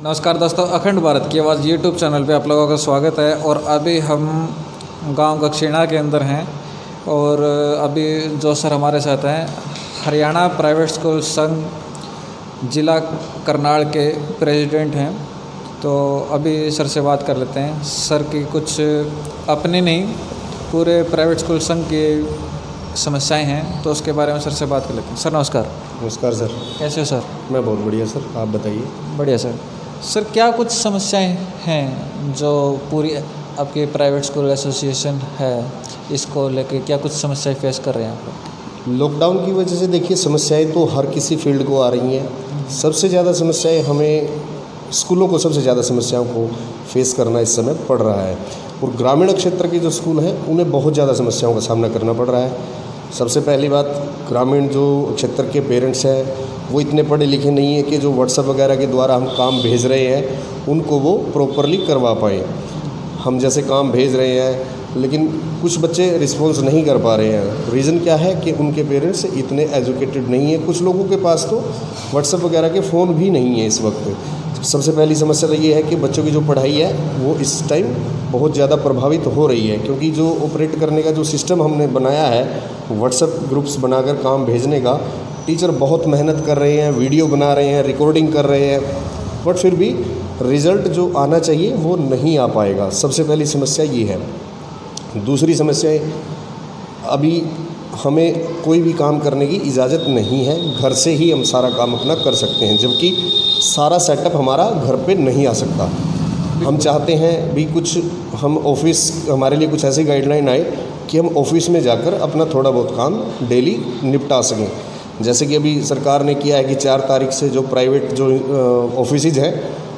नमस्कार दोस्तों, अखंड भारत की आवाज़ यूट्यूब चैनल पे आप लोगों का स्वागत है। और अभी हम गांव दक्षिणा के अंदर हैं और अभी जो सर हमारे साथ हैं हरियाणा प्राइवेट स्कूल संघ जिला करनाल के प्रेसिडेंट हैं। तो अभी सर से बात कर लेते हैं। सर की कुछ अपनी नहीं पूरे प्राइवेट स्कूल संघ की समस्याएं हैं, तो उसके बारे में सर से बात कर लेते हैं। सर नमस्कार। नमस्कार सर। कैसे हो सर? मैं बहुत बढ़िया सर, आप बताइए। बढ़िया सर। सर क्या कुछ समस्याएं हैं जो पूरी आपके प्राइवेट स्कूल एसोसिएशन है इसको लेके क्या कुछ समस्याएं फेस कर रहे हैं आप? लॉकडाउन की वजह से देखिए समस्याएं तो हर किसी फील्ड को आ रही हैं। सबसे ज़्यादा समस्याएं हमें स्कूलों को सबसे ज़्यादा समस्याओं को फेस करना इस समय पड़ रहा है और ग्रामीण क्षेत्र के जो स्कूल हैं उन्हें बहुत ज़्यादा समस्याओं का सामना करना पड़ रहा है। सबसे पहली बात, ग्रामीण जो क्षेत्र के पेरेंट्स हैं वो इतने पढ़े लिखे नहीं है कि जो व्हाट्सएप वगैरह के द्वारा हम काम भेज रहे हैं उनको वो प्रॉपरली करवा पाए। हम जैसे काम भेज रहे हैं लेकिन कुछ बच्चे रिस्पॉन्स नहीं कर पा रहे हैं। रीज़न क्या है कि उनके पेरेंट्स इतने एजुकेटेड नहीं है। कुछ लोगों के पास तो व्हाट्सएप वगैरह के फ़ोन भी नहीं है इस वक्त। सबसे पहली समस्या तो ये है कि बच्चों की जो पढ़ाई है वो इस टाइम बहुत ज़्यादा प्रभावित हो रही है, क्योंकि जो ऑपरेट करने का जो सिस्टम हमने बनाया है व्हाट्सएप ग्रुप्स बनाकर काम भेजने का, टीचर बहुत मेहनत कर रहे हैं, वीडियो बना रहे हैं, रिकॉर्डिंग कर रहे हैं, बट फिर भी रिज़ल्ट जो आना चाहिए वो नहीं आ पाएगा। सबसे पहली समस्या ये है। दूसरी समस्या है, अभी हमें कोई भी काम करने की इजाज़त नहीं है। घर से ही हम सारा काम अपना कर सकते हैं, जबकि सारा सेटअप हमारा घर पे नहीं आ सकता। हम चाहते हैं भी कुछ हम ऑफिस, हमारे लिए कुछ ऐसी गाइडलाइन आए कि हम ऑफिस में जाकर अपना थोड़ा बहुत काम डेली निपटा सकें। जैसे कि अभी सरकार ने किया है कि 4 तारीख से जो प्राइवेट जो ऑफिसेज हैं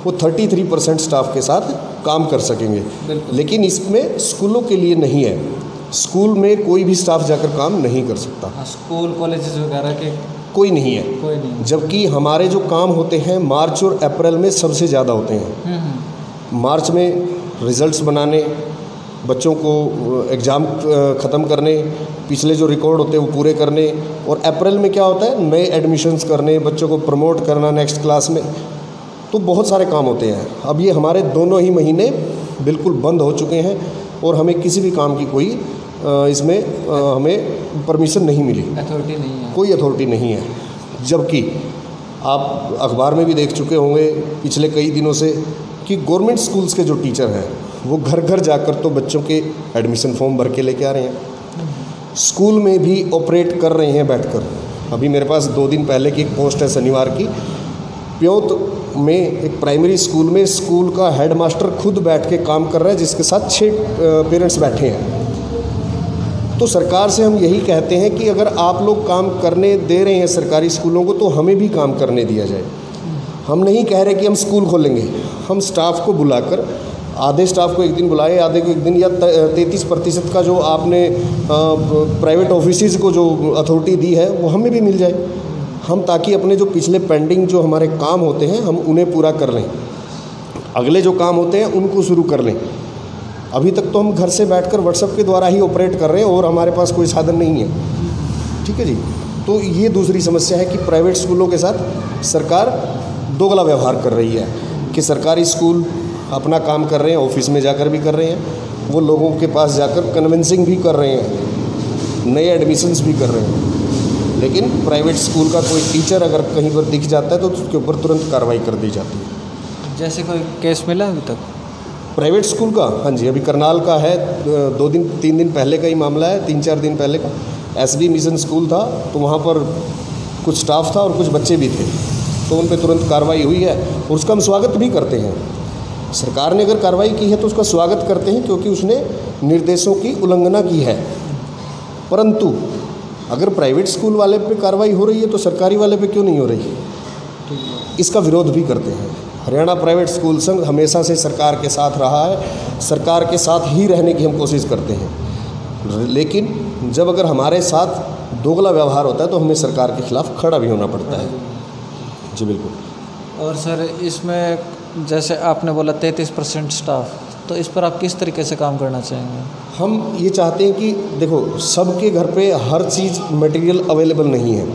वो 33% स्टाफ के साथ काम कर सकेंगे, लेकिन इसमें स्कूलों के लिए नहीं है। स्कूल में कोई भी स्टाफ जाकर काम नहीं कर सकता। स्कूल कॉलेजेस वगैरह के कोई नहीं है, कोई नहीं। जबकि हमारे जो काम होते हैं मार्च और अप्रैल में सबसे ज़्यादा होते हैं। मार्च में रिज़ल्ट्स बनाने, बच्चों को एग्ज़ाम ख़त्म करने, पिछले जो रिकॉर्ड होते हैं वो पूरे करने, और अप्रैल में क्या होता है नए एडमिशन्स करने, बच्चों को प्रमोट करना नेक्स्ट क्लास में। तो बहुत सारे काम होते हैं। अब ये हमारे दोनों ही महीने बिल्कुल बंद हो चुके हैं और हमें किसी भी काम की कोई इसमें हमें परमिशन नहीं मिली, अथॉरिटी नहीं है, कोई अथॉरिटी नहीं है। जबकि आप अखबार में भी देख चुके होंगे पिछले कई दिनों से कि गवर्नमेंट स्कूल्स के जो टीचर हैं वो घर घर जाकर तो बच्चों के एडमिशन फॉर्म भर के लेके आ रहे हैं, स्कूल में भी ऑपरेट कर रहे हैं बैठकर। अभी मेरे पास 2 दिन पहले की एक पोस्ट है शनिवार की, प्योत में एक प्राइमरी स्कूल में स्कूल का हेडमास्टर खुद बैठ के काम कर रहा है, जिसके साथ 6 पेरेंट्स बैठे हैं। तो सरकार से हम यही कहते हैं कि अगर आप लोग काम करने दे रहे हैं सरकारी स्कूलों को तो हमें भी काम करने दिया जाए। हम नहीं कह रहे कि हम स्कूल खोलेंगे, हम स्टाफ को बुलाकर, आधे स्टाफ को एक दिन बुलाए, आधे को एक दिन, या 33% का जो आपने प्राइवेट ऑफिसेज को जो अथॉरिटी दी है वो हमें भी मिल जाए। हम ताकि अपने जो पिछले पेंडिंग जो हमारे काम होते हैं हम उन्हें पूरा कर लें, अगले जो काम होते हैं उनको शुरू कर लें। अभी तक तो हम घर से बैठकर व्हाट्सएप के द्वारा ही ऑपरेट कर रहे हैं और हमारे पास कोई साधन नहीं है। ठीक है जी। तो ये दूसरी समस्या है कि प्राइवेट स्कूलों के साथ सरकार दोगला व्यवहार कर रही है कि सरकारी स्कूल अपना काम कर रहे हैं, ऑफिस में जाकर भी कर रहे हैं, वो लोगों के पास जाकर कन्विंसिंग भी कर रहे हैं, नए एडमिशन्स भी कर रहे हैं, लेकिन प्राइवेट स्कूल का कोई टीचर अगर कहीं पर दिख जाता है तो उसके ऊपर तुरंत कार्रवाई कर दी जाती है। जैसे कोई केस मिला अभी तक प्राइवेट स्कूल का? हाँ जी, अभी करनाल का है, 3 दिन पहले का ही मामला है, 3-4 दिन पहले का। SB मिशन स्कूल था, तो वहाँ पर कुछ स्टाफ था और कुछ बच्चे भी थे, तो उन पर तुरंत कार्रवाई हुई है और उसका हम स्वागत भी करते हैं। सरकार ने अगर कार्रवाई की है तो उसका स्वागत करते हैं, क्योंकि उसने निर्देशों की उल्लंघना की है। परंतु अगर प्राइवेट स्कूल वाले पे कार्रवाई हो रही है तो सरकारी वाले पे क्यों नहीं हो रही? इसका विरोध भी करते हैं। हरियाणा प्राइवेट स्कूल संघ हमेशा से सरकार के साथ रहा है, सरकार के साथ ही रहने की हम कोशिश करते हैं, लेकिन जब अगर हमारे साथ दोगला व्यवहार होता है तो हमें सरकार के खिलाफ खड़ा भी होना पड़ता है। जी बिल्कुल। और सर इसमें जैसे आपने बोला 33% स्टाफ, तो इस पर आप किस तरीके से काम करना चाहेंगे? हम ये चाहते हैं कि देखो, सबके घर पे हर चीज़ मटेरियल अवेलेबल नहीं है।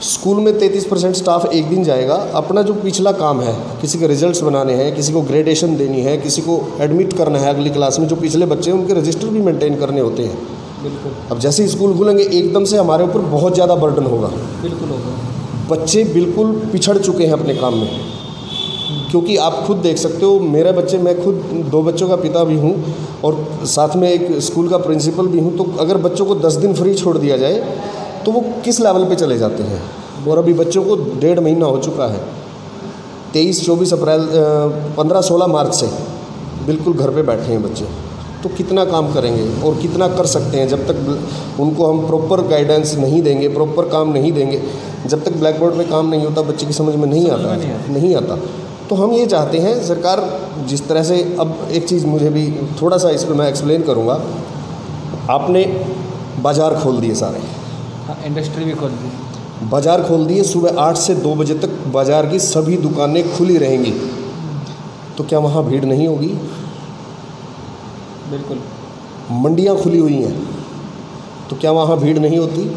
स्कूल में 33% स्टाफ एक दिन जाएगा, अपना जो पिछला काम है, किसी के रिजल्ट्स बनाने हैं, किसी को ग्रेडेशन देनी है, किसी को एडमिट करना है अगली क्लास में, जो पिछले बच्चे हैं उनके रजिस्टर भी मेंटेन करने होते हैं। बिल्कुल। अब जैसे ही स्कूल खुलेंगे एकदम से हमारे ऊपर बहुत ज़्यादा बर्डन होगा। बिल्कुल होगा। बच्चे बिल्कुल पिछड़ चुके हैं अपने काम में, क्योंकि आप खुद देख सकते हो, मेरे बच्चे, मैं खुद 2 बच्चों का पिता भी हूँ और साथ में एक स्कूल का प्रिंसिपल भी हूँ। तो अगर बच्चों को 10 दिन फ्री छोड़ दिया जाए तो वो किस लेवल पे चले जाते हैं। और अभी बच्चों को 1.5 महीना हो चुका है, 23, 24 अप्रैल 15, 16 मार्च से बिल्कुल घर पे बैठे हैं बच्चे। तो कितना काम करेंगे और कितना कर सकते हैं जब तक उनको हम प्रॉपर गाइडेंस नहीं देंगे, प्रॉपर काम नहीं देंगे, जब तक ब्लैक बोर्ड पे काम नहीं होता बच्चे की समझ में नहीं आता। तो हम ये चाहते हैं सरकार जिस तरह से, अब एक चीज़ मुझे भी थोड़ा सा इस पर मैं एक्सप्लेन करूँगा। आपने बाज़ार खोल दिए सारे, इंडस्ट्री भी खोल दी, बाज़ार खोल दिए, सुबह 8 से 2 बजे तक बाज़ार की सभी दुकानें खुली रहेंगी, तो क्या वहाँ भीड़ नहीं होगी? बिल्कुल। मंडियाँ खुली हुई हैं, तो क्या वहाँ भीड़ नहीं होती?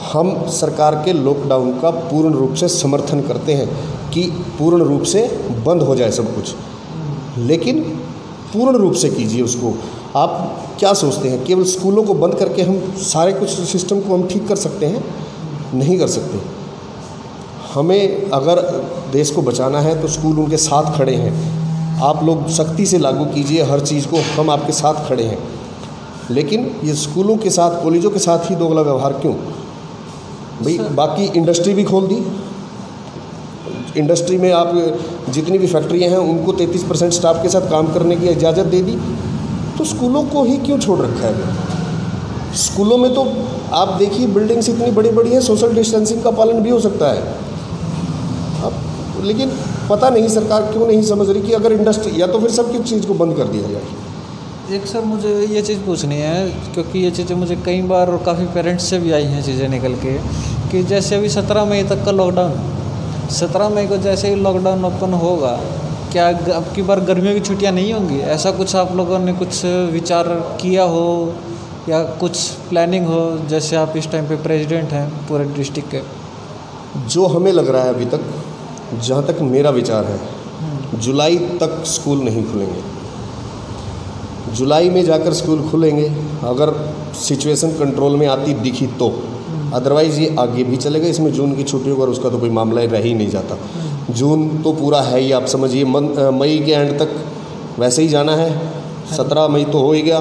हम सरकार के लॉकडाउन का पूर्ण रूप से समर्थन करते हैं कि पूर्ण रूप से बंद हो जाए सब कुछ, लेकिन पूर्ण रूप से कीजिए उसको। आप क्या सोचते हैं केवल स्कूलों को बंद करके हम सारे कुछ सिस्टम को हम ठीक कर सकते हैं? नहीं कर सकते। हमें अगर देश को बचाना है तो स्कूल उनके साथ खड़े हैं। आप लोग सख्ती से लागू कीजिए हर चीज़ को, हम आपके साथ खड़े हैं। लेकिन ये स्कूलों के साथ, कॉलेजों के साथ ही दोगला व्यवहार क्यों भाई? बाकी इंडस्ट्री भी खोल दी, इंडस्ट्री में आप जितनी भी फैक्ट्रियां हैं उनको 33% स्टाफ के साथ काम करने की इजाज़त दे दी, तो स्कूलों को ही क्यों छोड़ रखा है? स्कूलों में तो आप देखिए बिल्डिंग्स इतनी बड़ी बड़ी हैं, सोशल डिस्टेंसिंग का पालन भी हो सकता है। अब लेकिन पता नहीं सरकार क्यों नहीं समझ रही कि अगर इंडस्ट्री, या तो फिर सब चीज़ को बंद कर दिया जाए। एक सर मुझे ये चीज़ पूछनी है, क्योंकि ये चीज़ें मुझे कई बार और काफ़ी पेरेंट्स से भी आई हैं चीज़ें निकल के, कि जैसे अभी 17 मई तक का लॉकडाउन, 17 मई को जैसे ही लॉकडाउन ओपन होगा, क्या अब की बार गर्मियों की छुट्टियां नहीं होंगी? ऐसा कुछ आप लोगों ने कुछ विचार किया हो या कुछ प्लानिंग हो, जैसे आप इस टाइम पे प्रेसिडेंट हैं पूरे डिस्ट्रिक्ट के? जो हमें लग रहा है अभी तक, जहाँ तक मेरा विचार है, जुलाई तक स्कूल नहीं खुलेंगे। जुलाई में जाकर स्कूल खुलेंगे अगर सिचुएशन कंट्रोल में आती दिखी तो, अदरवाइज़ ये आगे भी चलेगा। इसमें जून की छुट्टियों का उसका तो कोई मामला रह ही नहीं जाता। जून तो पूरा है ही, आप समझिए मई के एंड तक वैसे ही जाना है। 17 मई तो हो ही गया,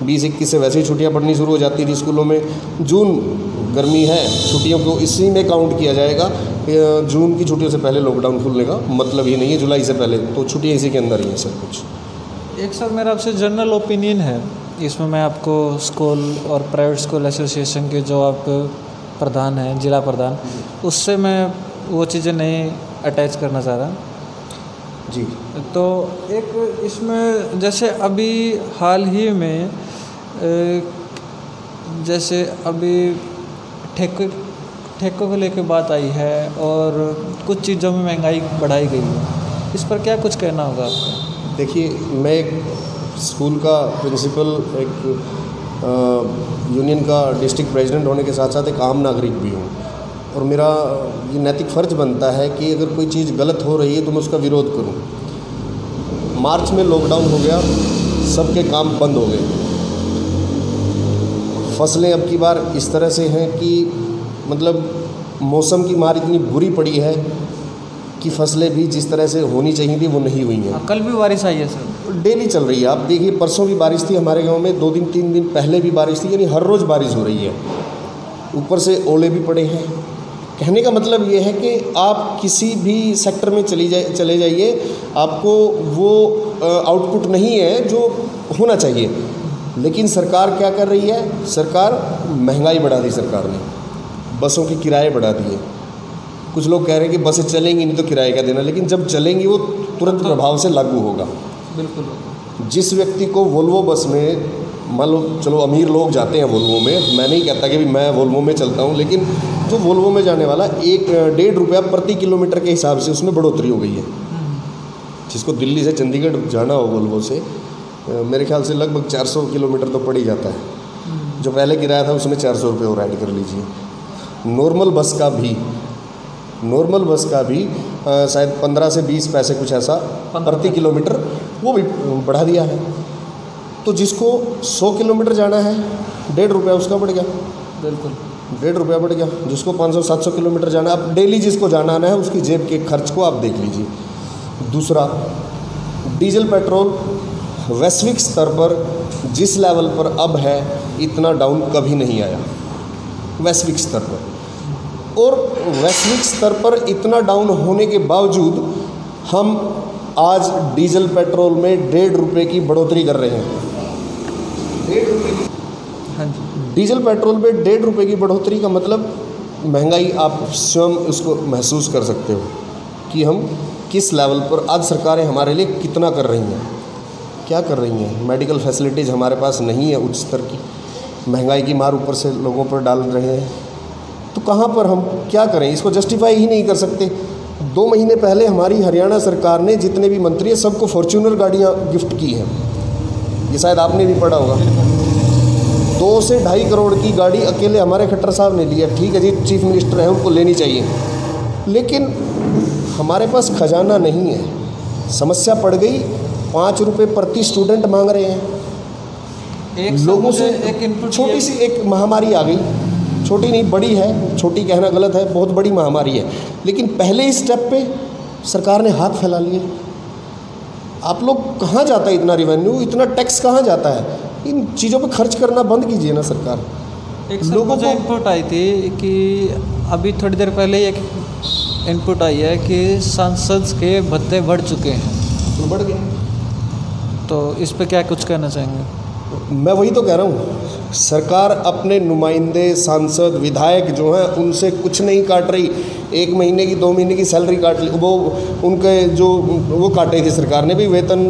20-21 से वैसे ही छुट्टियां पड़नी शुरू हो जाती थी स्कूलों में। जून गर्मी है, छुट्टियों को इसी में काउंट किया जाएगा। जून की छुट्टियों से पहले लॉकडाउन खुलने का मतलब ही नहीं है, जुलाई से पहले तो छुट्टियाँ इसी के अंदर ही हैं सब कुछ। एक सर मेरा आपसे जनरल ओपिनियन है इसमें, मैं आपको स्कूल और प्राइवेट स्कूल एसोसिएशन के जो आप प्रधान हैं, जिला प्रधान, उससे मैं वो चीज़ें नहीं अटैच करना चाह रहा जी। तो एक इसमें जैसे अभी हाल ही में जैसे अभी ठेकों को लेकर बात आई है और कुछ चीज़ों में महंगाई बढ़ाई गई है, इस पर क्या कुछ कहना होगा आपका? देखिए, मैं एक स्कूल का प्रिंसिपल, एक यूनियन का डिस्ट्रिक्ट प्रेसिडेंट होने के साथ साथ एक आम नागरिक भी हूँ, और मेरा ये नैतिक फ़र्ज बनता है कि अगर कोई चीज़ गलत हो रही है तो मैं उसका विरोध करूँ। मार्च में लॉकडाउन हो गया, सबके काम बंद हो गए। फसलें अब की बार इस तरह से हैं कि मतलब मौसम की मार इतनी बुरी पड़ी है कि फसलें भी जिस तरह से होनी चाहिए थी वो नहीं हुई हैं। कल भी बारिश आई है सर, डेली चल रही है। आप देखिए, परसों भी बारिश थी हमारे गांव में, 2 दिन 3 दिन पहले भी बारिश थी, यानी हर रोज़ बारिश हो रही है। ऊपर से ओले भी पड़े हैं। कहने का मतलब ये है कि आप किसी भी सेक्टर में चले जाइए, आपको वो आउटपुट नहीं है जो होना चाहिए। लेकिन सरकार क्या कर रही है? सरकार महंगाई बढ़ा दी, सरकार ने बसों के किराए बढ़ा दिए। कुछ लोग कह रहे हैं कि बसें चलेंगी नहीं तो किराए का देना, लेकिन जब चलेंगी वो तुरंत प्रभाव से लागू होगा। बिल्कुल। जिस व्यक्ति को वोल्वो बस में, मान लो, चलो अमीर लोग जाते हैं वोल्वो में, मैं नहीं कहता कि भी मैं वोल्वो में चलता हूँ, लेकिन जो वोल्वो में जाने वाला 1-1.5 रुपया प्रति किलोमीटर के हिसाब से उसमें बढ़ोतरी हो गई है। जिसको दिल्ली से चंडीगढ़ जाना हो वोल्वो से, मेरे ख्याल से लगभग 400 किलोमीटर तो पड़ ही जाता है। जो पहले किराया था उसमें 400 रुपये और ऐड कर लीजिए। नॉर्मल बस का भी शायद 15 से 20 पैसे कुछ ऐसा प्रति किलोमीटर वो भी बढ़ा दिया है। तो जिसको 100 किलोमीटर जाना है 1.5 रुपया उसका बढ़ गया, बिल्कुल 1.5 रुपया बढ़ गया। जिसको 500-700 किलोमीटर जाना है, अब डेली जिसको जाना है उसकी जेब के खर्च को आप देख लीजिए। दूसरा, डीजल पेट्रोल वैश्विक स्तर पर जिस लेवल पर अब है इतना डाउन कभी नहीं आया वैश्विक स्तर पर। और वैश्विक स्तर पर इतना डाउन होने के बावजूद हम आज डीजल पेट्रोल में 1.5 रुपये की बढ़ोतरी कर रहे हैं। 1.5 रुपये की, हाँ जी, डीजल पेट्रोल में 1.5 रुपये की बढ़ोतरी का मतलब महंगाई आप स्वयं उसको महसूस कर सकते हो कि हम किस लेवल पर आज सरकारें हमारे लिए कितना कर रही हैं, क्या कर रही हैं। मेडिकल फैसिलिटीज़ हमारे पास नहीं है उच्च स्तर की, महंगाई की मार ऊपर से लोगों पर डाल रहे हैं। तो कहाँ पर हम क्या करें, इसको जस्टिफाई ही नहीं कर सकते। 2 महीने पहले हमारी हरियाणा सरकार ने जितने भी मंत्री हैं सबको फॉर्च्यूनर गाड़ियाँ गिफ्ट की हैं, ये शायद आपने भी पढ़ा होगा। 2 से 2.5 करोड़ की गाड़ी अकेले हमारे खट्टर साहब ने लिया। ठीक है जी, चीफ मिनिस्टर हैं, उनको लेनी चाहिए, लेकिन हमारे पास खजाना नहीं है। समस्या पड़ गई, 5 रुपये प्रति स्टूडेंट मांग रहे हैं लोगों से। एक छोटी सी एक महामारी आ गई, छोटी नहीं बड़ी है, छोटी कहना गलत है, बहुत बड़ी महामारी है, लेकिन पहले ही स्टेप पे सरकार ने हाथ फैला लिए। आप लोग कहाँ जाता है इतना रेवेन्यू, इतना टैक्स कहाँ जाता है, इन चीज़ों पे खर्च करना बंद कीजिए ना सरकार। एक लोगों को इनपुट आई थी कि अभी थोड़ी देर पहले एक इनपुट आई है कि सांसद के भत्ते बढ़ चुके हैं, तो बढ़ गए, तो इस पे क्या कुछ कहना चाहेंगे? मैं वही तो कह रहा हूँ, सरकार अपने नुमाइंदे सांसद विधायक जो हैं उनसे कुछ नहीं काट रही। 1 महीने की 2 महीने की सैलरी काट ली, वो उनके जो वो काटे थे सरकार ने भी, वेतन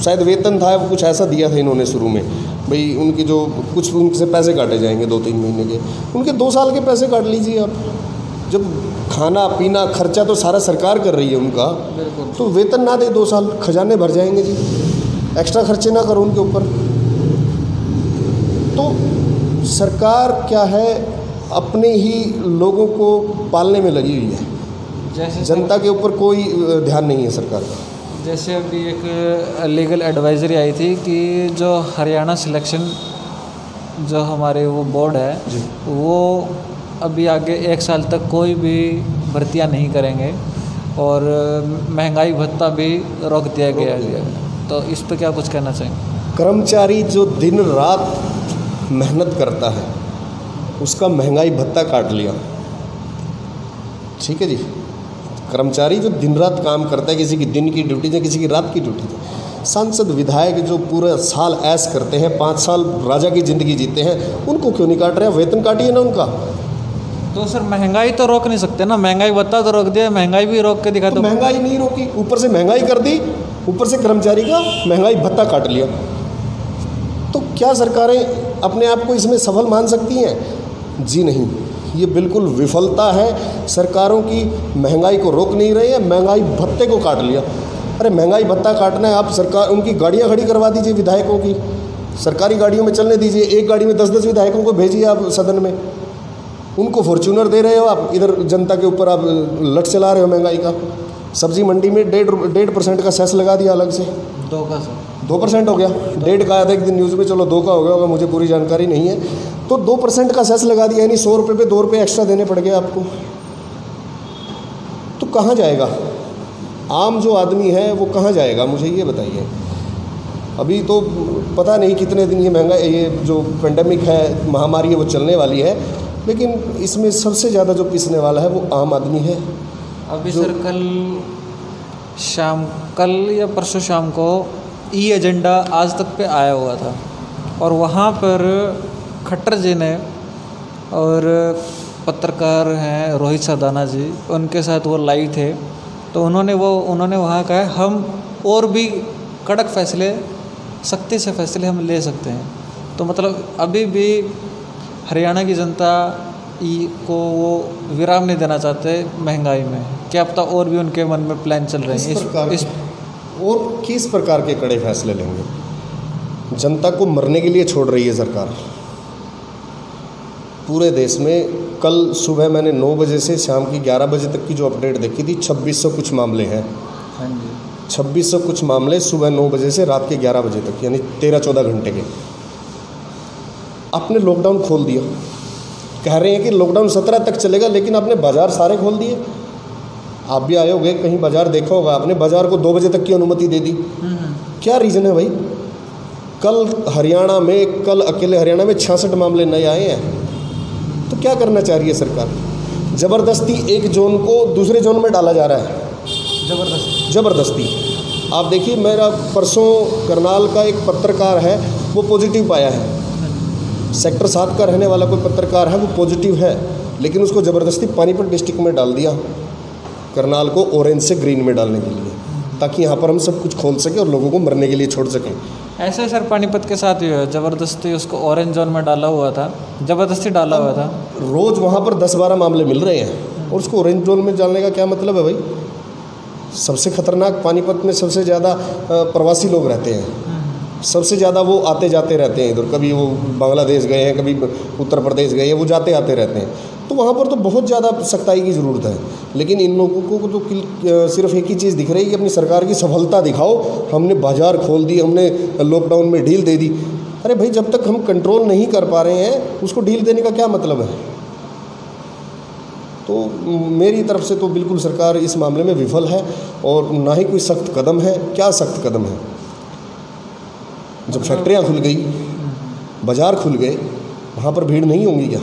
शायद वेतन था वो कुछ ऐसा दिया था इन्होंने शुरू में, भाई उनकी जो कुछ उनसे पैसे काटे जाएंगे 2-3 महीने के, उनके 2 साल के पैसे काट लीजिए आप। जब खाना पीना खर्चा तो सारा सरकार कर रही है उनका, तो वेतन ना दे 2 साल, खजाने भर जाएंगे जी, एक्स्ट्रा खर्चे ना करो उनके ऊपर। तो सरकार क्या है, अपने ही लोगों को पालने में लगी हुई है, जैसे जनता के ऊपर कोई ध्यान नहीं है सरकार का। जैसे अभी एक लीगल एडवाइजरी आई थी कि जो हरियाणा सिलेक्शन जो हमारे वो बोर्ड है जी, वो अभी आगे 1 साल तक कोई भी भर्तियां नहीं करेंगे और महंगाई भत्ता भी रोक दिया गया है। तो इस पर क्या कुछ कहना चाहेंगे? कर्मचारी जो दिन रात मेहनत करता है उसका महंगाई भत्ता काट लिया, ठीक है जी। कर्मचारी जो दिन रात काम करता है, किसी की दिन की ड्यूटी है, किसी की रात की ड्यूटी है। सांसद विधायक जो पूरा साल ऐश करते हैं, 5 साल राजा की ज़िंदगी जीते हैं, उनको क्यों नहीं काट रहे? वेतन काटिए ना उनका। तो सर महंगाई तो रोक नहीं सकते ना, महंगाई भत्ता तो रोक दिया, महंगाई भी रोक के दिखा तो दो। महंगाई नहीं रोकी, ऊपर से महंगाई कर दी, ऊपर से कर्मचारी का महंगाई भत्ता काट लिया। तो क्या सरकारें अपने आप को इसमें सफल मान सकती हैं? जी नहीं, ये बिल्कुल विफलता है सरकारों की। महंगाई को रोक नहीं रहे हैं, महंगाई भत्ते को काट लिया। अरे महंगाई भत्ता काटना है, आप सरकार उनकी गाड़ियाँ खड़ी करवा दीजिए विधायकों की, सरकारी गाड़ियों में चलने दीजिए। एक गाड़ी में 10-10 विधायकों को भेजिए आप सदन में, उनको फॉर्च्यूनर दे रहे हो आप, इधर जनता के ऊपर आप लट चला रहे हो महंगाई का। सब्जी मंडी में 1.5% का सेस लगा दिया अलग से, 2% हो गया, 1.5 का आया था एक दिन न्यूज़ में, चलो 2 का हो गया होगा, मुझे पूरी जानकारी नहीं है। तो 2% का सेस लगा दिया, यानी 100 रुपये पे 2 रुपये एक्स्ट्रा देने पड़ गए आपको। तो कहाँ जाएगा आम जो आदमी है, वो कहाँ जाएगा? मुझे ये बताइए। अभी तो पता नहीं कितने दिन ये महंगा, ये जो पेंडेमिक है, महामारी है, वो चलने वाली है, लेकिन इसमें सबसे ज़्यादा जो पिसने वाला है वो आम आदमी है। अभी सर कल या परसों शाम को ई एजेंडा आज तक पे आया हुआ था और वहाँ पर खट्टर जी ने और पत्रकार हैं रोहित सरदाना जी, उनके साथ वो लाइव थे। तो उन्होंने वहाँ कहा हम और भी कड़क फैसले, सख्ती से फैसले हम ले सकते हैं। तो मतलब अभी भी हरियाणा की जनता को वो विराम नहीं देना चाहते महंगाई में। क्या पता और भी उनके मन में प्लान चल रहे हैं। और किस प्रकार के कड़े फैसले लेंगे? जनता को मरने के लिए छोड़ रही है सरकार। पूरे देश में कल सुबह मैंने 9 बजे से शाम की 11 बजे तक की जो अपडेट देखी थी, 2600 कुछ मामले हैं। हाँ जी। 2600 कुछ मामले सुबह 9 बजे से रात के 11 बजे तक, यानी 13-14 घंटे के। आपने लॉकडाउन खोल दिया, कह रहे हैं कि लॉकडाउन 17 तक चलेगा, लेकिन आपने बाज़ार सारे खोल दिए। आप भी आए होगे, कहीं बाज़ार देखा होगा आपने, बाज़ार को 2 बजे तक की अनुमति दे दी। क्या रीज़न है भाई? कल अकेले हरियाणा में 66 मामले नए आए हैं। तो क्या करना चाह रही है सरकार? ज़बरदस्ती एक जोन को दूसरे जोन में डाला जा रहा है, ज़बरदस्ती। आप देखिए, मेरा परसों करनाल का एक पत्रकार है, वो पॉजिटिव पाया है। सेक्टर 7 का रहने वाला कोई पत्रकार है, वो पॉजिटिव है, लेकिन उसको ज़बरदस्ती पानीपत डिस्ट्रिक्ट में डाल दिया, करनाल को ऑरेंज से ग्रीन में डालने के लिए, ताकि यहाँ पर हम सब कुछ खोल सकें और लोगों को मरने के लिए छोड़ सकें। ऐसे सर पानीपत के साथ ही हुआ, ज़बरदस्ती उसको ऑरेंज जोन में डाला हुआ था, ज़बरदस्ती डाला हुआ था। रोज़ वहाँ पर 10-12 मामले मिल रहे हैं और उसको ऑरेंज जोन में डालने का क्या मतलब है भाई? सबसे खतरनाक पानीपत में सबसे ज़्यादा प्रवासी लोग रहते हैं, सबसे ज़्यादा वो आते जाते रहते हैं इधर, कभी वो बांग्लादेश गए हैं, कभी उत्तर प्रदेश गए हैं, वो जाते आते रहते हैं। तो वहाँ पर तो बहुत ज़्यादा सख्ताई की ज़रूरत है, लेकिन इन लोगों को तो सिर्फ एक ही चीज़ दिख रही है कि अपनी सरकार की सफलता दिखाओ। हमने बाज़ार खोल दी, हमने लॉकडाउन में ढील दे दी। अरे भाई, जब तक हम कंट्रोल नहीं कर पा रहे हैं, उसको ढील देने का क्या मतलब है? तो मेरी तरफ से तो बिल्कुल सरकार इस मामले में विफल है, और ना ही कोई सख्त कदम है। क्या सख्त कदम है? जब फैक्ट्रियाँ खुल गई, बाज़ार खुल गए, वहाँ पर भीड़ नहीं होंगी क्या?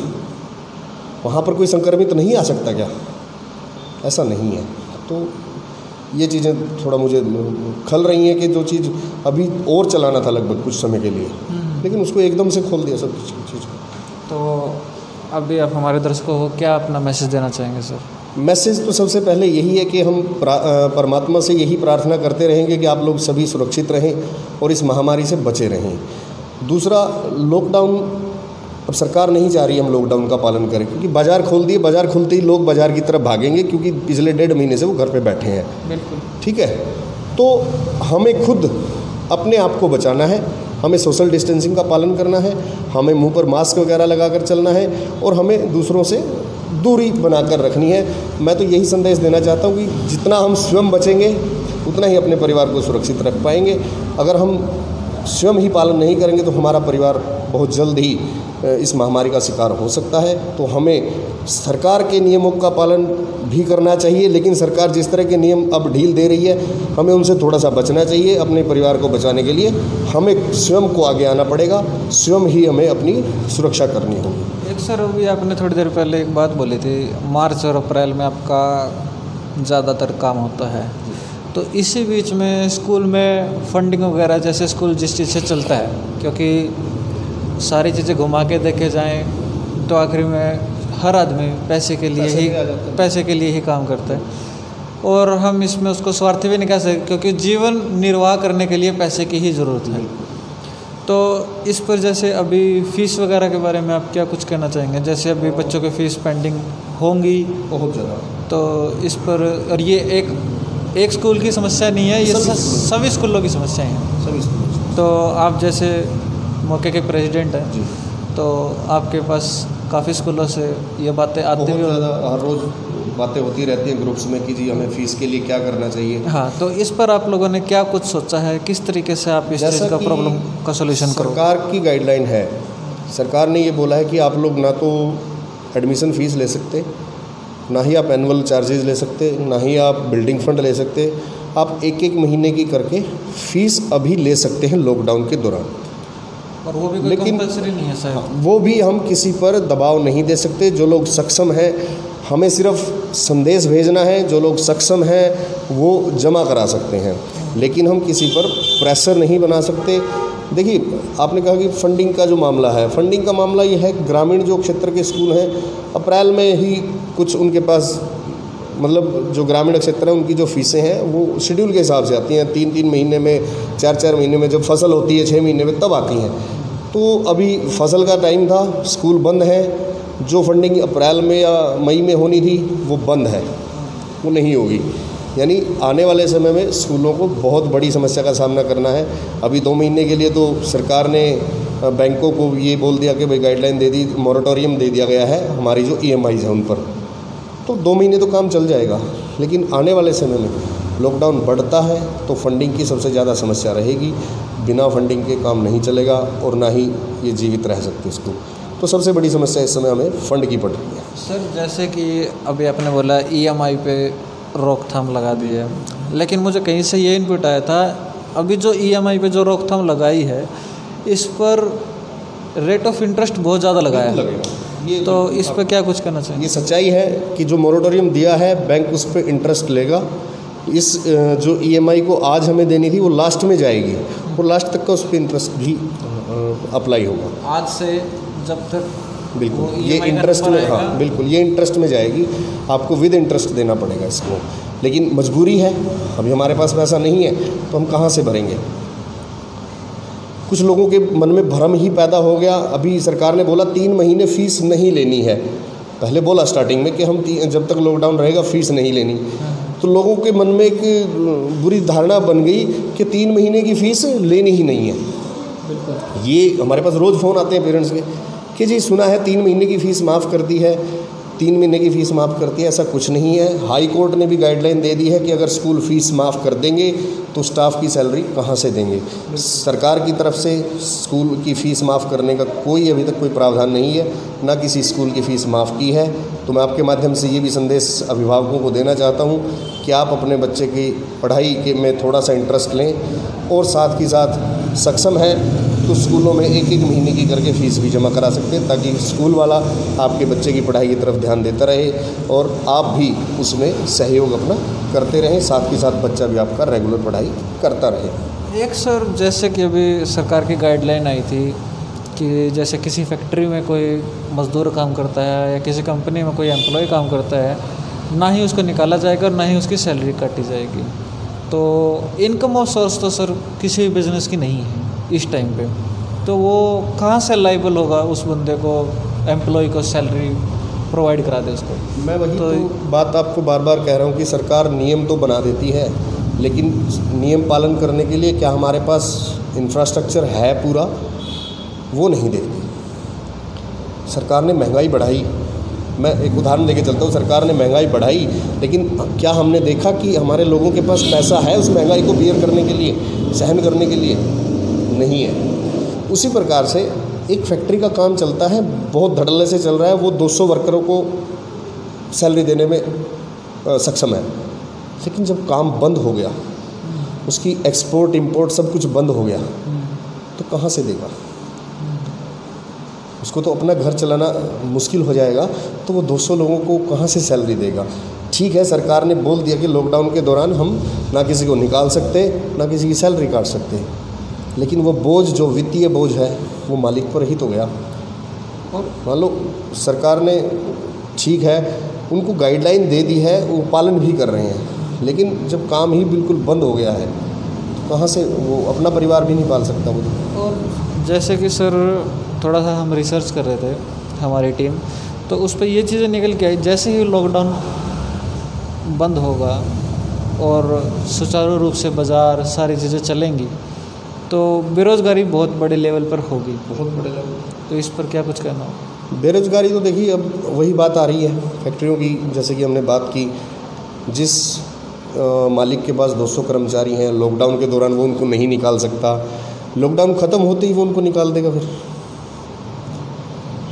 वहाँ पर कोई संक्रमित नहीं आ सकता क्या? ऐसा नहीं है। तो ये चीज़ें थोड़ा मुझे खल रही हैं कि जो चीज़ अभी और चलाना था लगभग कुछ समय के लिए, लेकिन उसको एकदम से खोल दिया सब चीज़। तो अभी आप हमारे दर्शकों को क्या अपना मैसेज देना चाहेंगे सर? मैसेज तो सबसे पहले यही है कि हम परमात्मा से यही प्रार्थना करते रहेंगे कि आप लोग सभी सुरक्षित रहें और इस महामारी से बचे रहें। दूसरा, लॉकडाउन अब सरकार नहीं चाह रही हम लॉकडाउन का पालन करें, क्योंकि बाज़ार खोल दिए, बाज़ार खुलते ही लोग बाज़ार की तरफ भागेंगे, क्योंकि पिछले 1.5 महीने से वो घर पे बैठे हैं। बिल्कुल ठीक है। तो हमें खुद अपने आप को बचाना है, हमें सोशल डिस्टेंसिंग का पालन करना है, हमें मुंह पर मास्क वगैरह लगाकर चलना है, और हमें दूसरों से दूरी बनाकर रखनी है। मैं तो यही संदेश देना चाहता हूँ कि जितना हम स्वयं बचेंगे, उतना ही अपने परिवार को सुरक्षित रख पाएंगे। अगर हम स्वयं ही पालन नहीं करेंगे तो हमारा परिवार बहुत जल्द ही इस महामारी का शिकार हो सकता है। तो हमें सरकार के नियमों का पालन भी करना चाहिए, लेकिन सरकार जिस तरह के नियम अब ढील दे रही है, हमें उनसे थोड़ा सा बचना चाहिए। अपने परिवार को बचाने के लिए हमें स्वयं को आगे आना पड़ेगा, स्वयं ही हमें अपनी सुरक्षा करनी होगी। एक सर, अभी आपने थोड़ी देर पहले एक बात बोली थी, मार्च और अप्रैल में आपका ज़्यादातर काम होता है, तो इसी बीच में स्कूल में फंडिंग वगैरह, जैसे स्कूल जिस चीज़ से चलता है, क्योंकि सारी चीज़ें घुमा के देखे जाएं तो आखिर में हर आदमी पैसे के लिए ही काम करता है, और हम इसमें उसको स्वार्थी भी नहीं कह सकते, क्योंकि जीवन निर्वाह करने के लिए पैसे की ही ज़रूरत है। तो इस पर जैसे अभी फ़ीस वगैरह के बारे में आप क्या कुछ कहना चाहेंगे? जैसे अभी बच्चों की फ़ीस पेंडिंग होंगी बहुत ज़्यादा, तो इस पर, और ये एक स्कूल की समस्या नहीं है, ये सभी स्कूलों की समस्याएं हैं, सभी स्कूलों। तो आप जैसे मौके के प्रेसिडेंट हैं जी, तो आपके पास काफ़ी स्कूलों से ये बातें आती हुई, हर रोज़ बातें होती रहती हैं ग्रुप्स में कि जी हमें फ़ीस के लिए क्या करना चाहिए। हाँ, तो इस पर आप लोगों ने क्या कुछ सोचा है? किस तरीके से आप इस चीज़ का प्रॉब्लम का सोल्यूशन करो? सरकार की गाइडलाइन है, सरकार ने ये बोला है कि आप लोग ना तो एडमिशन फ़ीस ले सकते, ना ही आप एनुअल चार्जेस ले सकते, ना ही आप बिल्डिंग फंड ले सकते। आप 1-1 महीने की करके फ़ीस अभी ले सकते हैं लॉकडाउन के दौरान, और वो भी कोई कंपल्सरी नहीं है शायद। वो भी हम किसी पर दबाव नहीं दे सकते। जो लोग सक्षम हैं, हमें सिर्फ संदेश भेजना है, जो लोग सक्षम हैं वो जमा करा सकते हैं, लेकिन हम किसी पर प्रेशर नहीं बना सकते। देखिए, आपने कहा कि फंडिंग का जो मामला है, फंडिंग का मामला ये है, ग्रामीण जो क्षेत्र के स्कूल हैं, अप्रैल में ही कुछ उनके पास, मतलब जो ग्रामीण क्षेत्र है उनकी जो फ़ीसें हैं वो शेड्यूल के हिसाब से आती हैं, 3-3 महीने में, 4-4 महीने में, जब फसल होती है 6 महीने में तब आती हैं। तो अभी फसल का टाइम था, स्कूल बंद है, जो फंडिंग अप्रैल में या मई में होनी थी वो बंद है, वो नहीं होगी। यानी आने वाले समय में स्कूलों को बहुत बड़ी समस्या का सामना करना है। अभी 2 महीने के लिए तो सरकार ने बैंकों को ये बोल दिया कि भाई गाइडलाइन दे दी, मॉरेटोरियम दे दिया गया है हमारी जो EMIs है उन पर, तो 2 महीने तो काम चल जाएगा। लेकिन आने वाले समय में लॉकडाउन बढ़ता है तो फंडिंग की सबसे ज़्यादा समस्या रहेगी। बिना फंडिंग के काम नहीं चलेगा और ना ही ये जीवित रह सकते स्कूल। तो सबसे बड़ी समस्या इस समय हमें फ़ंड की पड़ रही है। सर जैसे कि अभी आपने बोला EMI पे रोकथाम लगा दी है, लेकिन मुझे कहीं से ये इनपुट आया था अभी जो EMI पे जो रोकथाम लगाई है इस पर रेट ऑफ इंटरेस्ट बहुत ज़्यादा लगाया है, ये तो इस पर क्या कुछ करना चाहिए? ये सच्चाई है कि जो मोरेटोरियम दिया है बैंक उस पर इंटरेस्ट लेगा। इस जो EMI को आज हमें देनी थी वो लास्ट में जाएगी और लास्ट तक का उस पर इंटरेस्ट भी अप्लाई होगा। आज से जब तक बिल्कुल ये इंटरेस्ट में, हाँ बिल्कुल ये इंटरेस्ट में जाएगी, आपको विद इंटरेस्ट देना पड़ेगा इसको। लेकिन मजबूरी है, अभी हमारे पास पैसा नहीं है तो हम कहाँ से भरेंगे। कुछ लोगों के मन में भ्रम ही पैदा हो गया। अभी सरकार ने बोला 3 महीने फ़ीस नहीं लेनी है, पहले बोला स्टार्टिंग में कि हम जब तक लॉकडाउन रहेगा फ़ीस नहीं लेनी। तो लोगों के मन में एक बुरी धारणा बन गई कि 3 महीने की फ़ीस लेनी ही नहीं है। ये हमारे पास रोज़ फ़ोन आते हैं पेरेंट्स के कि जी सुना है 3 महीने की फ़ीस माफ़ कर दी है, 3 महीने की फ़ीस माफ़ करती है। ऐसा कुछ नहीं है। हाई कोर्ट ने भी गाइडलाइन दे दी है कि अगर स्कूल फ़ीस माफ़ कर देंगे तो स्टाफ की सैलरी कहाँ से देंगे। सरकार की तरफ से स्कूल की फ़ीस माफ़ करने का कोई अभी तक कोई प्रावधान नहीं है, ना किसी स्कूल की फ़ीस माफ़ की है। तो मैं आपके माध्यम से ये भी संदेश अभिभावकों को देना चाहता हूँ कि आप अपने बच्चे की पढ़ाई के में थोड़ा सा इंटरेस्ट लें और साथ ही साथ सक्षम है तो स्कूलों में 1-1 महीने की करके फ़ीस भी जमा करा सकते हैं, ताकि स्कूल वाला आपके बच्चे की पढ़ाई की तरफ ध्यान देता रहे और आप भी उसमें सहयोग अपना करते रहें, साथ ही साथ बच्चा भी आपका रेगुलर पढ़ाई करता रहे। एक सर जैसे कि अभी सरकार की गाइडलाइन आई थी कि जैसे किसी फैक्ट्री में कोई मज़दूर काम करता है या किसी कंपनी में कोई एम्प्लॉय काम करता है, ना ही उसको निकाला जाएगा और ना ही उसकी सैलरी काटी जाएगी। तो इनकम ऑफ सोर्स तो सर किसी भी बिज़नेस की नहीं है इस टाइम पे, तो वो कहाँ से लाइबल होगा उस बंदे को, एम्प्लॉय को सैलरी प्रोवाइड करा दे उसको। मैं वही तो बात आपको बार बार कह रहा हूँ कि सरकार नियम तो बना देती है, लेकिन नियम पालन करने के लिए क्या हमारे पास इंफ्रास्ट्रक्चर है पूरा, वो नहीं देखती। सरकार ने महंगाई बढ़ाई, मैं एक उदाहरण देके चलता हूँ। सरकार ने महंगाई बढ़ाई, लेकिन क्या हमने देखा कि हमारे लोगों के पास पैसा है उस महंगाई को बियर करने के लिए, सहन करने के लिए? नहीं है। उसी प्रकार से एक फैक्ट्री का काम चलता है, बहुत धड़ल्ले से चल रहा है, वो 200 वर्करों को सैलरी देने में सक्षम है, लेकिन जब काम बंद हो गया, उसकी एक्सपोर्ट इंपोर्ट सब कुछ बंद हो गया, तो कहाँ से देगा? उसको तो अपना घर चलाना मुश्किल हो जाएगा, तो वो 200 लोगों को कहाँ से सैलरी देगा? ठीक है, सरकार ने बोल दिया कि लॉकडाउन के दौरान हम ना किसी को निकाल सकते, ना किसी की सैलरी काट सकते, लेकिन वो बोझ जो वित्तीय बोझ है वो मालिक पर ही तो गया। और मान लो सरकार ने, ठीक है, उनको गाइडलाइन दे दी है, वो पालन भी कर रहे हैं, लेकिन जब काम ही बिल्कुल बंद हो गया है तो कहाँ से वो अपना परिवार भी नहीं पाल सकता वो। और जैसे कि सर थोड़ा सा हम रिसर्च कर रहे थे हमारी टीम, तो उस पर ये चीज़ें निकल के आई, जैसे ही लॉकडाउन बंद होगा और सुचारू रूप से बाज़ार सारी चीज़ें चलेंगी तो बेरोज़गारी बहुत बड़े लेवल पर होगी, बहुत बड़े लेवल। तो इस पर क्या कुछ कहना हो? बेरोज़गारी तो देखिए अब वही बात आ रही है फैक्ट्रियों की, जैसे कि हमने बात की, जिस मालिक के पास 200 कर्मचारी हैं, लॉकडाउन के दौरान वो उनको नहीं निकाल सकता, लॉकडाउन ख़त्म होते ही वो उनको निकाल देगा। फिर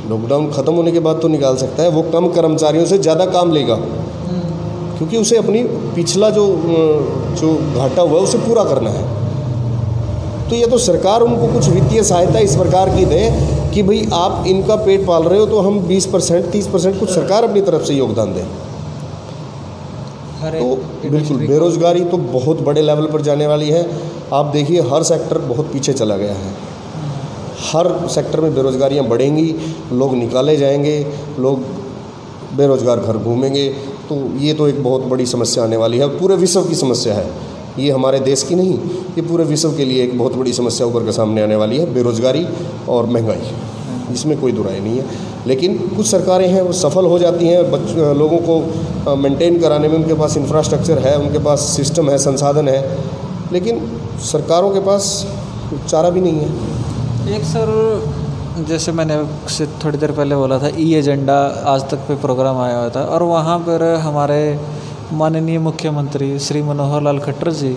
लॉकडाउन ख़त्म होने के बाद तो निकाल सकता है, वो कम कर्मचारियों से ज़्यादा काम लेगा, क्योंकि उसे अपनी पिछला जो घाटा हुआ है उसे पूरा करना है। तो ये तो सरकार उनको कुछ वित्तीय सहायता इस प्रकार की दे कि भाई आप इनका पेट पाल रहे हो तो हम 20% 30% कुछ सरकार अपनी तरफ से योगदान दे। तो बिल्कुल बेरोज़गारी तो बहुत बड़े लेवल पर जाने वाली है। आप देखिए हर सेक्टर बहुत पीछे चला गया है, हर सेक्टर में बेरोज़गारियाँ बढ़ेंगी, लोग निकाले जाएंगे, लोग बेरोज़गार घर घूमेंगे। तो ये तो एक बहुत बड़ी समस्या आने वाली है, पूरे विश्व की समस्या है ये, हमारे देश की नहीं, ये पूरे विश्व के लिए एक बहुत बड़ी समस्या उभर के सामने आने वाली है, बेरोज़गारी और महंगाई, इसमें कोई दुराई नहीं है। लेकिन कुछ सरकारें हैं वो सफल हो जाती हैं लोगों को मेंटेन कराने में, उनके पास इंफ्रास्ट्रक्चर है, उनके पास सिस्टम है, संसाधन है, लेकिन सरकारों के पास चारा भी नहीं है। एक सर, जैसे मैंने से थोड़ी देर पहले बोला था, ई एजेंडा आज तक पे प्रोग्राम आया हुआ था और वहाँ पर हमारे माननीय मुख्यमंत्री श्री मनोहर लाल खट्टर जी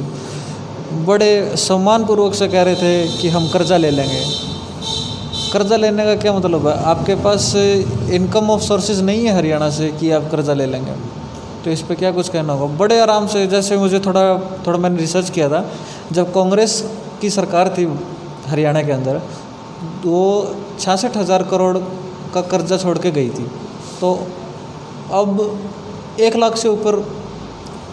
बड़े सम्मानपूर्वक से कह रहे थे कि हम कर्जा ले लेंगे। कर्जा लेने का क्या मतलब है? आपके पास इनकम ऑफ सोर्सेज नहीं है हरियाणा से कि आप कर्जा ले लेंगे, तो इस पे क्या कुछ कहना होगा? बड़े आराम से, जैसे मुझे थोड़ा मैंने रिसर्च किया था, जब कांग्रेस की सरकार थी हरियाणा के अंदर, वो 66,000 करोड़ का कर्जा छोड़ के गई थी, तो अब 1 लाख से ऊपर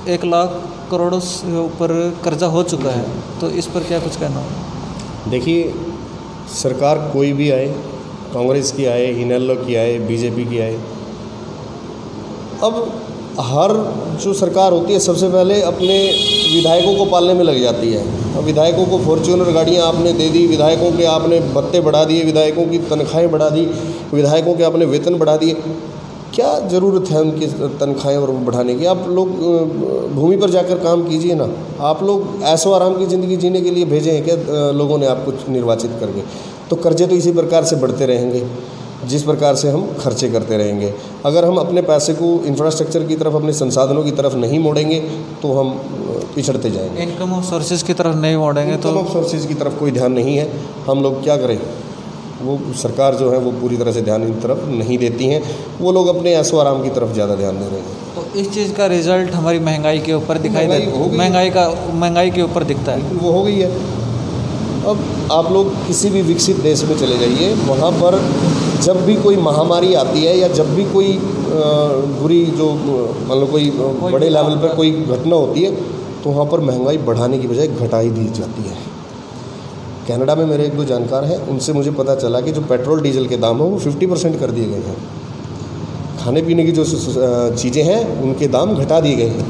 1 लाख करोड़ से ऊपर कर्जा हो चुका है, तो इस पर क्या कुछ कहना होगा? देखिए, सरकार कोई भी आए, कांग्रेस की आए, इनेलो की आए, बीजेपी की आए, अब हर जो सरकार होती है सबसे पहले अपने विधायकों को पालने में लग जाती है। अब विधायकों को फॉर्च्यूनर गाड़ियाँ आपने दे दी, विधायकों के आपने भत्ते बढ़ा दिए, विधायकों की तनख्वाहें बढ़ा दी, विधायकों के आपने वेतन बढ़ा दिए। क्या ज़रूरत है उनकी तनख्वाहें और बढ़ाने की? आप लोग भूमि पर जाकर काम कीजिए ना। आप लोग ऐशो आराम की ज़िंदगी जीने के लिए भेजे हैं क्या लोगों ने आपको निर्वाचित करके? तो कर्जे तो इसी प्रकार से बढ़ते रहेंगे जिस प्रकार से हम खर्चे करते रहेंगे। अगर हम अपने पैसे को इंफ्रास्ट्रक्चर की तरफ, अपने संसाधनों की तरफ नहीं मोड़ेंगे तो हम पिछड़ते जाएंगे। इनकम ऑफ सोर्सेज की तरफ नहीं मोड़ेंगे तो इनकम ऑफ सोर्सेज की तरफ कोई ध्यान नहीं है। हम लोग क्या करें? वो सरकार जो है वो पूरी तरह से ध्यान इन तरफ नहीं देती हैं। वो लोग अपने ऐशो आराम की तरफ ज़्यादा ध्यान दे रहे हैं। तो इस चीज़ का रिजल्ट हमारी महंगाई के ऊपर दिखाई दे, महंगाई के ऊपर दिखता है। वो हो गई है। अब आप लोग किसी भी विकसित देश में चले जाइए, वहाँ पर जब भी कोई महामारी आती है या जब भी कोई बुरी जो मान लो कोई बड़े लेवल पर कोई घटना होती है, तो वहाँ पर महंगाई बढ़ाने की बजाय घटाई दी जाती है। कनाडा में मेरे 1-2 जानकार हैं, उनसे मुझे पता चला कि जो पेट्रोल डीजल के दाम हैं वो 50% कर दिए गए हैं। खाने पीने की जो चीज़ें हैं उनके दाम घटा दिए गए हैं।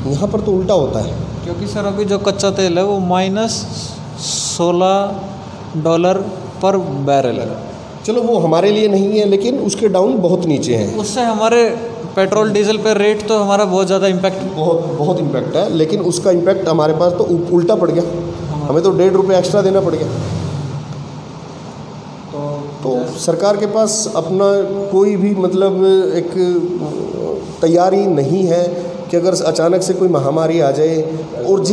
यहाँ पर तो उल्टा होता है, क्योंकि सर अभी जो कच्चा तेल है वो -$16 पर बैरल है। चलो वो हमारे लिए नहीं है, लेकिन उसके डाउन बहुत नीचे हैं। उससे हमारे पेट्रोल डीजल पे रेट तो हमारा बहुत ज़्यादा इम्पैक्ट, बहुत इम्पैक्ट है, लेकिन उसका इम्पैक्ट हमारे पास तो उल्टा पड़ गया। हमें तो ₹1.5 एक्स्ट्रा देना पड़ गया। तो सरकार के पास अपना कोई भी मतलब एक तैयारी नहीं है कि अगर अचानक से कोई महामारी आ जाए, और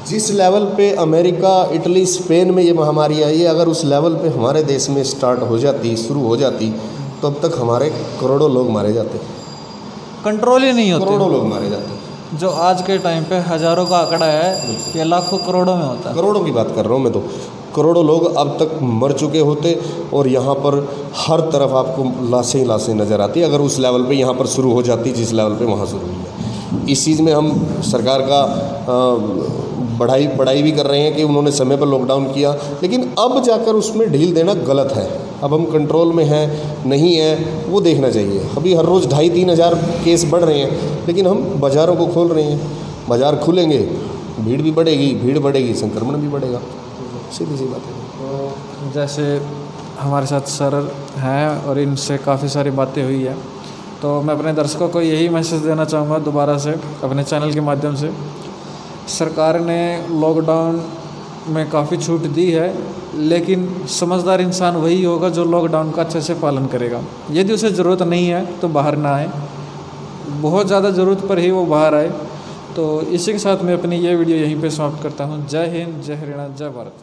जिस लेवल पे अमेरिका, इटली, स्पेन में ये महामारी आई है, अगर उस लेवल पे हमारे देश में स्टार्ट हो जाती, शुरू हो जाती, तो अब तक हमारे करोड़ों लोग मारे जाते। कंट्रोल ही नहीं होते। करोड़ों लोग मारे जाते। जो आज के टाइम पे हज़ारों का आंकड़ा है, ये लाखों करोड़ों में होता है। करोड़ों की बात कर रहा हूँ मैं तो। करोड़ों लोग अब तक मर चुके होते, और यहाँ पर हर तरफ आपको लाशें ही लाशें नज़र आती। अगर उस लेवल पे यहाँ पर शुरू हो जाती जिस लेवल पे वहाँ शुरू हुई है। इस चीज़ में हम सरकार का बढ़ाई भी कर रहे हैं कि उन्होंने समय पर लॉकडाउन किया, लेकिन अब जाकर उसमें ढील देना गलत है। अब हम कंट्रोल में हैं नहीं है वो देखना चाहिए। अभी हर रोज़ 2,500-3 हज़ार केस बढ़ रहे हैं, लेकिन हम बाज़ारों को खोल रहे हैं। बाज़ार खुलेंगे, भीड़ भी बढ़ेगी, संक्रमण भी बढ़ेगा। सीधी सी बात है। जैसे हमारे साथ सर हैं और इनसे काफ़ी सारी बातें हुई है, तो मैं अपने दर्शकों को यही मैसेज देना चाहूँगा दोबारा से अपने चैनल के माध्यम से। सरकार ने लॉकडाउन में काफ़ी छूट दी है, लेकिन समझदार इंसान वही होगा जो लॉकडाउन का अच्छे से पालन करेगा। यदि उसे ज़रूरत नहीं है तो बाहर ना आए, बहुत ज़्यादा ज़रूरत पर ही वो बाहर आए। तो इसी के साथ मैं अपनी ये वीडियो यहीं पे समाप्त करता हूँ। जय हिंद, जय हरियाणा, जय भारत।